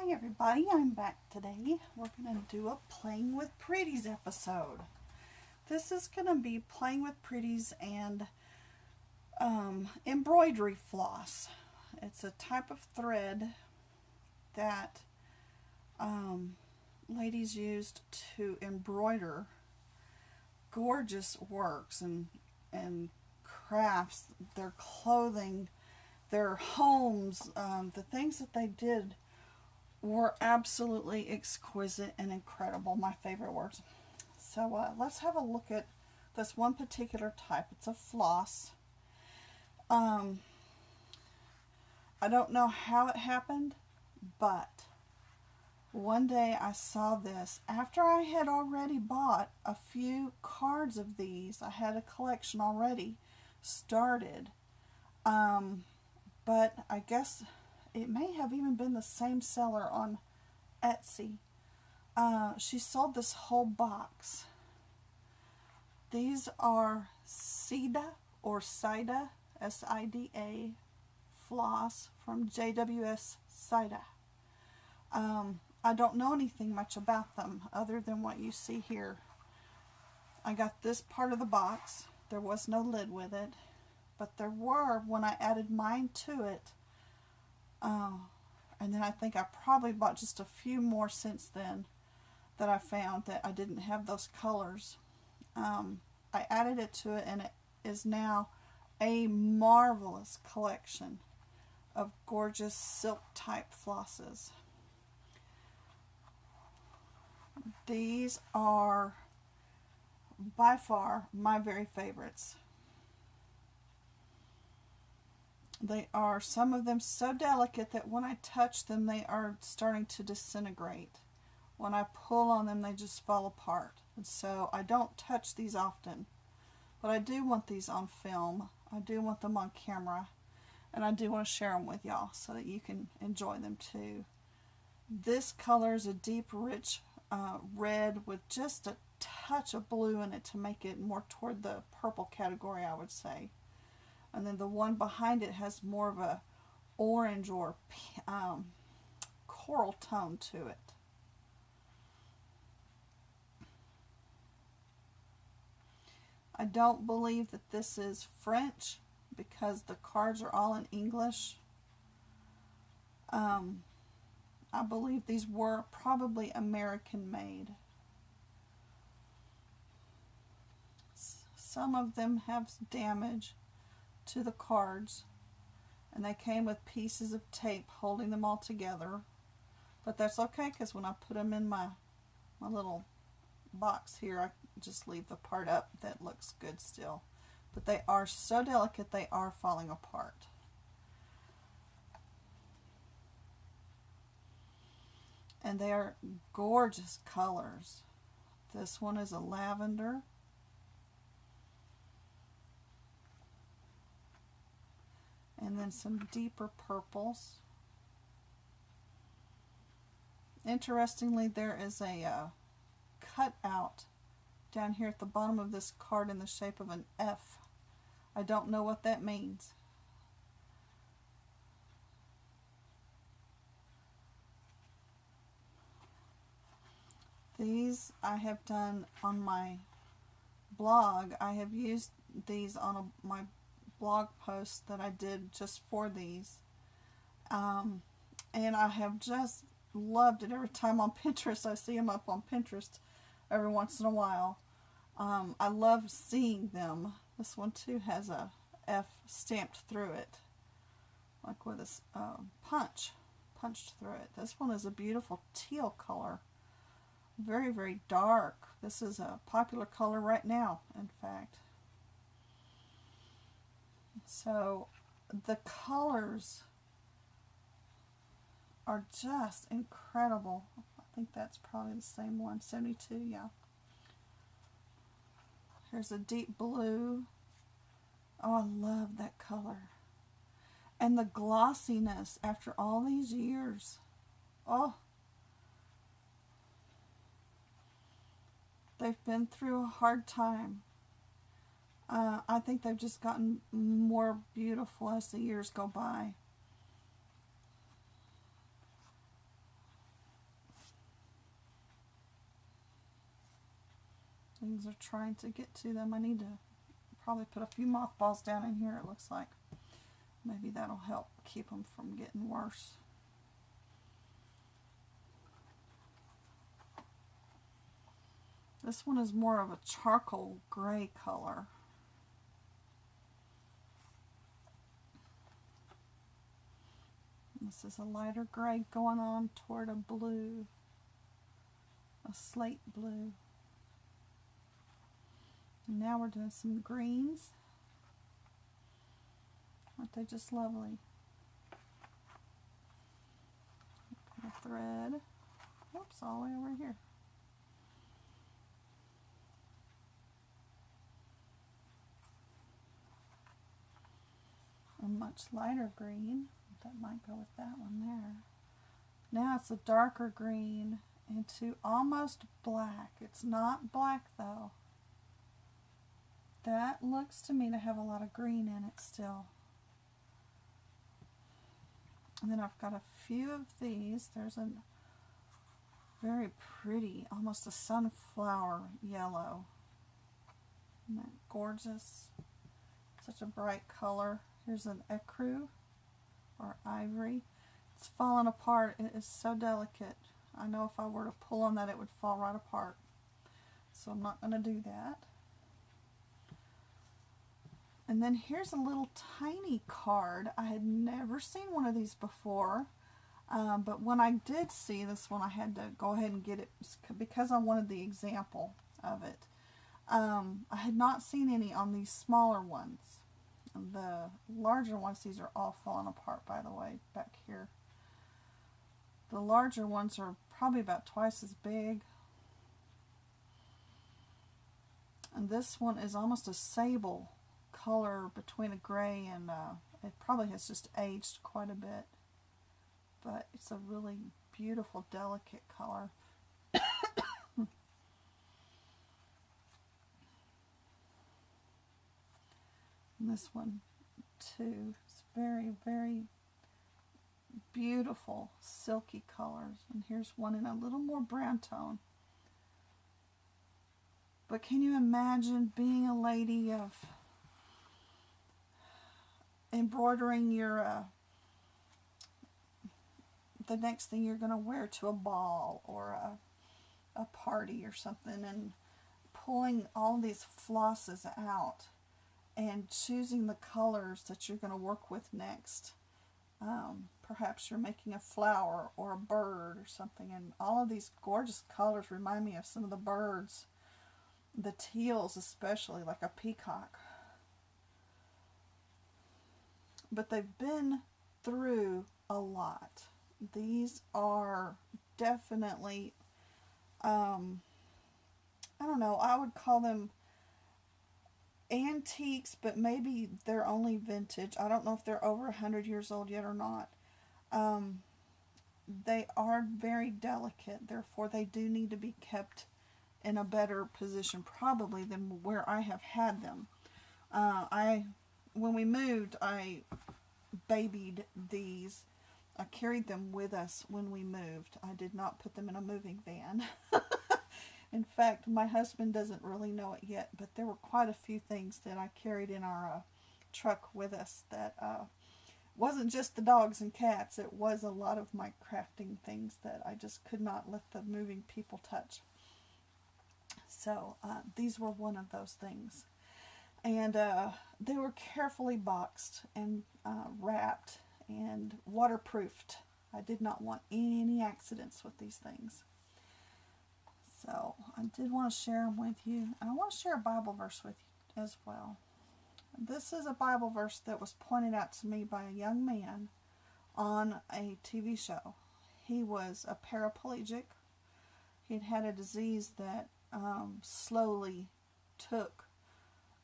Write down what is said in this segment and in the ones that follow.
Hi everybody, I'm back today. We're going to do a Playing with Pretties episode. This is going to be Playing with Pretties and embroidery floss. It's a type of thread that ladies used to embroider gorgeous works and crafts, their clothing, their homes, the things that they did were absolutely exquisite and incredible. My favorite words. So let's have a look at this one particular type. It's a floss. I don't know how it happened, but one day I saw this after I had already bought a few cards of these. I had a collection already started, but I guess it may have even been the same seller on Etsy. She sold this whole box. These are Sida or Sida, S-I-D-A, floss from JWS Sida. I don't know anything much about them other than what you see here. I got this part of the box. There was no lid with it, but there were when I added mine to it. And then I think I probably bought just a few more since then that I found that I didn't have those colors. I added it to it, and it is now a marvelous collection of gorgeous silk type flosses. These are by far my very favorites. They are, some of them, so delicate that when I touch them they are starting to disintegrate. When I pull on them they just fall apart. And so I don't touch these often. But I do want these on film. I do want them on camera. And I do want to share them with y'all so that you can enjoy them too. This color is a deep, rich red with just a touch of blue in it to make it more toward the purple category, I would say. And then the one behind it has more of a orange or coral tone to it. I don't believe that this is French because the cards are all in English. I believe these were probably American made. Some of them have damage to the cards, and they came with pieces of tape holding them all together, but that's okay because when I put them in my little box here, I just leave the part up that looks good still. But they are so delicate they are falling apart. And they are gorgeous colors. This one is a lavender. And then some deeper purples. Interestingly, there is a cutout down here at the bottom of this card in the shape of an F. I don't know what that means. These I have done on my blog. I have used these on my blog post that I did just for these, and I have just loved it. Every time on Pinterest, I see them up on Pinterest every once in a while. I love seeing them. This one too has a F stamped through it, like with a punched through it. This one is a beautiful teal color, very, very dark. This is a popular color right now, in fact. So the colors are just incredible. I think that's probably the same one, 72, yeah. Here's a deep blue. Oh, I love that color. And the glossiness after all these years. Oh, they've been through a hard time. I think they've just gotten more beautiful as the years go by. Things are trying to get to them. I need to probably put a few mothballs down in here, it looks like. Maybe that'll help keep them from getting worse. This one is more of a charcoal gray color. This is a lighter gray going on toward a blue, a slate blue. And now we're doing some greens. Aren't they just lovely? Put a thread. Oops, all the way over here. A much lighter green. That might go with that one there. Now it's a darker green into almost black. It's not black though. That looks to me to have a lot of green in it still. And then I've got a few of these. There's a very pretty, almost a sunflower yellow. Isn't that gorgeous? Such a bright color. Here's an ecru or ivory. It's falling apart. It is so delicate. I know if I were to pull on that it would fall right apart. So I'm not going to do that. And then here's a little tiny card. I had never seen one of these before. But when I did see this one, I had to go ahead and get it because I wanted the example of it. I had not seen any on these smaller ones. The larger ones, these are all falling apart, by the way, back here. The larger ones are probably about twice as big. And this one is almost a sable color between a gray and it probably has just aged quite a bit. But it's a really beautiful, delicate color. And this one too is very, very beautiful, silky colors. And here's one in a little more brown tone. But can you imagine being a lady of embroidering your the next thing you're going to wear to a ball or a party or something, and pulling all these flosses out and choosing the colors that you're going to work with next. Perhaps you're making a flower or a bird or something, and all of these gorgeous colors remind me of some of the birds, the teals especially, like a peacock. But they've been through a lot. These are definitely, I don't know, I would call them antiques, but maybe they're only vintage. I don't know if they're over 100 years old yet or not. They are very delicate, therefore they do need to be kept in a better position probably than where I have had them. When we moved, I babied these. I carried them with us when we moved. I did not put them in a moving van. In fact, my husband doesn't really know it yet, but there were quite a few things that I carried in our truck with us that wasn't just the dogs and cats. It was a lot of my crafting things that I just could not let the moving people touch. So these were one of those things. And they were carefully boxed and wrapped and waterproofed. I did not want any accidents with these things. So I did want to share them with you. And I want to share a Bible verse with you as well. This is a Bible verse that was pointed out to me by a young man on a TV show. He was a paraplegic. He'd had a disease that slowly took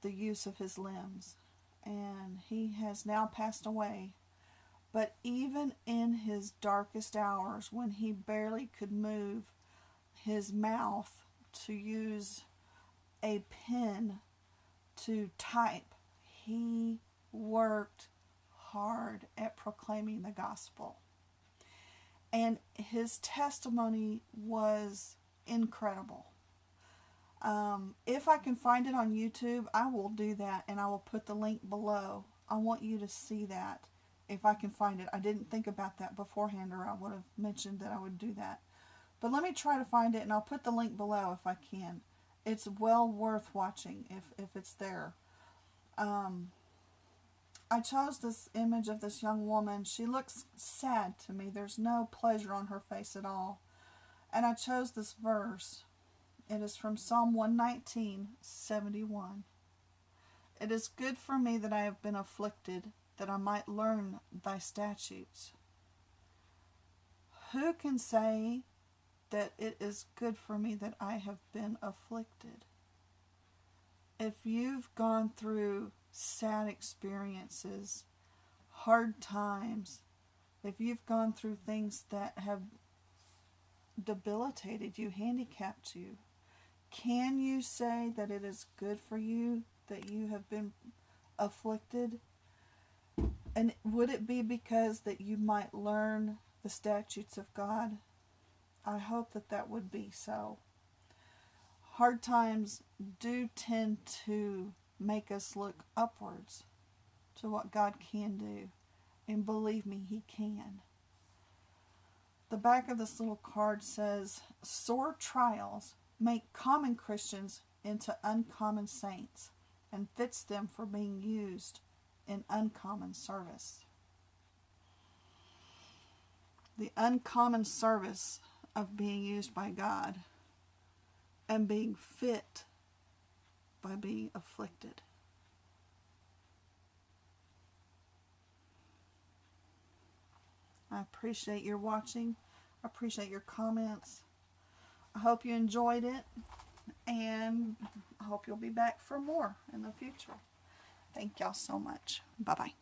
the use of his limbs. And he has now passed away. But even in his darkest hours, when he barely could move his mouth to use a pen to type, he worked hard at proclaiming the gospel. And his testimony was incredible. If I can find it on YouTube, I will do that, and I will put the link below. I want you to see that if I can find it. I didn't think about that beforehand, or I would have mentioned that I would do that. But let me try to find it, and I'll put the link below if I can. It's well worth watching if it's there. I chose this image of this young woman. She looks sad to me. There's no pleasure on her face at all. And I chose this verse. It is from Psalm 119:71. It is good for me that I have been afflicted, that I might learn thy statutes. Who can say that it is good for me that I have been afflicted? If you've gone through sad experiences, hard times, if you've gone through things that have debilitated you, handicapped you, can you say that it is good for you that you have been afflicted? And would it be because that you might learn the statutes of God? I hope that that would be so. Hard times do tend to make us look upwards to what God can do. And believe me, He can. The back of this little card says, sore trials make common Christians into uncommon saints and fits them for being used in uncommon service. The uncommon service of being used by God and being fit by being afflicted. I appreciate your watching. I appreciate your comments. I hope you enjoyed it, and I hope you'll be back for more in the future. Thank y'all so much. Bye-bye.